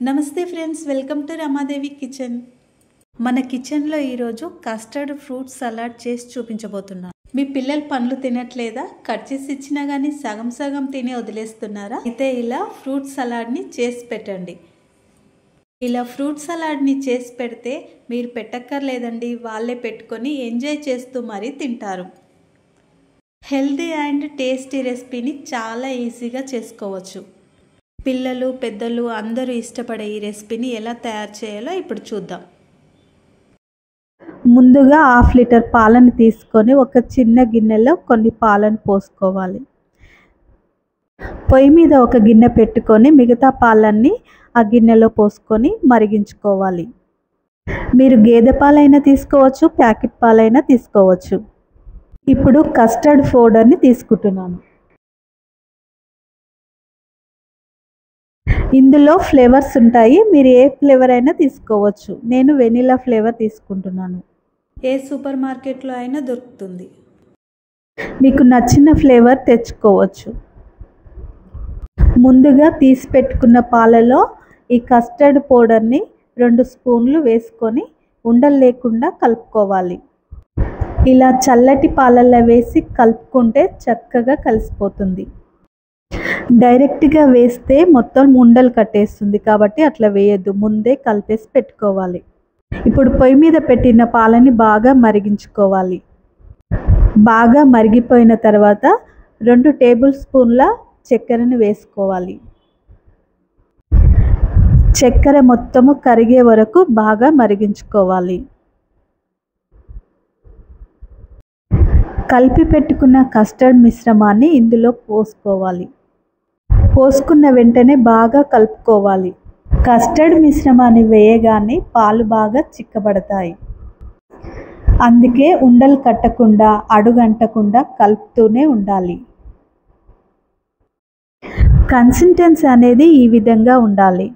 నమస్తే friends, welcome to Ramadevi kitchen. మన కిచెన్లో ఈరోజు కస్టర్డ్ ఫ్రూట్ సలాడ్ చేసి చూపించబోతున్నాను. మీ పిల్లలు పండ్లు తినట్లేదా? కట్ చేసి ఇచ్చినా కానీ సగం సగం తిని వదిలేస్తున్నారా? అయితే ఇలా ఫ్రూట్ సలాడ్ని చేసి పెట్టండి. ఇలా ఫ్రూట్ సలాడ్ని చేసి పెడితే మీరు పెట్టక్కర్లేదండి, వాళ్ళే పెట్టుకొని ఎంజాయ్ చేస్తూ మరీ తింటారు. హెల్తీ అండ్ టేస్టీ రెసిపీని చాలా ఈజీగా చేసుకోవచ్చు. పిల్లలు పెద్దలు అందరూ ఇష్టపడే ఈ రెసిపీని ఎలా తయారు చేయాలో ఇప్పుడు చూద్దాం. ముందుగా 1/2 లీటర్ పాలను తీసుకొని ఒక చిన్న గిన్నెలో కొన్ని పాలను పోసుకోవాలి. పొయ్యి మీద ఒక గిన్నె పెట్టుకొని మిగతా పాలన్నీ ఆ గిన్నెలో పోసుకొని మరిగించుకోవాలి. మీరు గేదె పాలైనా తీసుకోవచ్చు, ప్యాకెట్ పాలైనా తీసుకోవచ్చు. ఇప్పుడు కస్టర్డ్ పౌడర్ని తీసుకుంటున్నాను. ఇందులో ఫ్లేవర్స్ ఉంటాయి, మీరు ఏ ఫ్లేవర్ అయినా తీసుకోవచ్చు. నేను వెనిలా ఫ్లేవర్ తీసుకుంటున్నాను. ఏ సూపర్ మార్కెట్లో అయినా దొరుకుతుంది, మీకు నచ్చిన ఫ్లేవర్ తెచ్చుకోవచ్చు. ముందుగా తీసి పెట్టుకున్న పాలలో ఈ కస్టర్డ్ పౌడర్ని 2 స్పూన్లు వేసుకొని ఉండలు లేకుండా కలుపుకోవాలి. ఇలా చల్లటి పాలల్లో వేసి కలుపుకుంటే చక్కగా కలిసిపోతుంది. డైరెక్ట్గా వేస్తే మొత్తం ఉండలు కట్టేస్తుంది, కాబట్టి అట్లా వేయద్దు, ముందే కలిపేసి పెట్టుకోవాలి. ఇప్పుడు పొయ్యి మీద పెట్టిన పాలని బాగా మరిగించుకోవాలి. బాగా మరిగిపోయిన తర్వాత 2 టేబుల్ స్పూన్ల చక్కెరని వేసుకోవాలి. చక్కెర మొత్తము కరిగే వరకు బాగా మరిగించుకోవాలి. కలిపి పెట్టుకున్న కస్టర్డ్ మిశ్రమాన్ని ఇందులో పోసుకోవాలి. పోసుకున్న వెంటనే బాగా కలుపుకోవాలి. కస్టర్డ్ మిశ్రమాన్ని వేయగానే పాలు బాగా చిక్కబడతాయి. అందుకే ఉండలు కట్టకుండా అడుగంటకుండా కలుపుతూనే ఉండాలి. కన్సిస్టెన్సీ అనేది ఈ విధంగా ఉండాలి.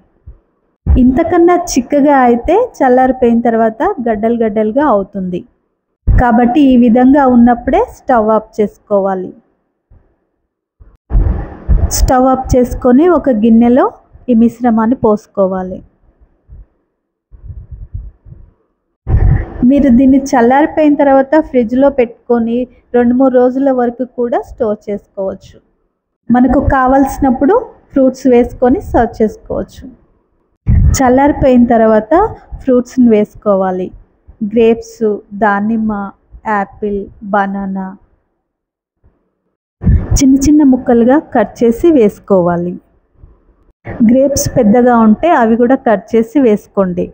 ఇంతకన్నా చిక్కగా అయితే చల్లారిపోయిన తర్వాత గడ్డలు గడ్డలుగా అవుతుంది. కాబట్టి ఈ విధంగా ఉన్నప్పుడే స్టవ్ ఆఫ్ చేసుకోవాలి. స్టవ్ ఆఫ్ చేసుకొని ఒక గిన్నెలో ఈ మిశ్రమాన్ని పోసుకోవాలి. మీరు దీన్ని చల్లారిపోయిన తర్వాత ఫ్రిడ్జ్లో పెట్టుకొని 2-3 రోజుల వరకు కూడా స్టోర్ చేసుకోవచ్చు. మనకు కావలసినప్పుడు ఫ్రూట్స్ వేసుకొని సర్వ్ చేసుకోవచ్చు. చల్లారిపోయిన తర్వాత ఫ్రూట్స్ని వేసుకోవాలి. గ్రేప్స్, దానిమ్మ, యాపిల్, బనానా చిన్న చిన్న ముక్కలుగా కట్ చేసి వేసుకోవాలి. గ్రేప్స్ పెద్దగా ఉంటే అవి కూడా కట్ చేసి వేసుకోండి.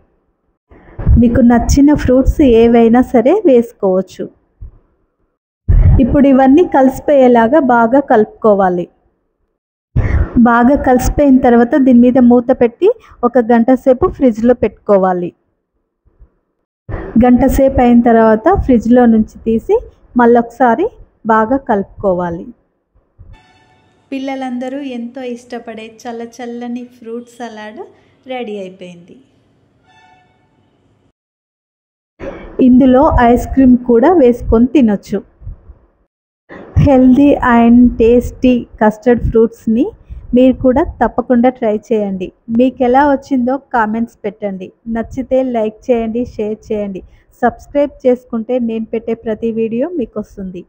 మీకు నచ్చిన ఫ్రూట్స్ ఏవైనా సరే వేసుకోవచ్చు. ఇప్పుడు ఇవన్నీ కలిసిపోయేలాగా బాగా కలుపుకోవాలి. బాగా కలిసిపోయిన తర్వాత దీని మీద మూత పెట్టి 1 గంట సేపు ఫ్రిడ్జ్లో పెట్టుకోవాలి. గంట సేపు అయిన తర్వాత ఫ్రిడ్జ్లో నుంచి తీసి మళ్ళొకసారి బాగా కలుపుకోవాలి. పిల్లలందరూ ఎంతో ఇష్టపడే చల్ల చల్లని ఫ్రూట్ సలాడ్ రెడీ అయిపోయింది. ఇందులో ఐస్ క్రీమ్ కూడా వేసుకొని తినొచ్చు. హెల్దీ అండ్ టేస్టీ కస్టర్డ్ ఫ్రూట్స్ని మీరు కూడా తప్పకుండా ట్రై చేయండి. మీకు ఎలా వచ్చిందో కామెంట్స్ పెట్టండి. నచ్చితే లైక్ చేయండి, షేర్ చేయండి. సబ్స్క్రైబ్ చేసుకుంటే నేను పెట్టే ప్రతి వీడియో మీకు వస్తుంది.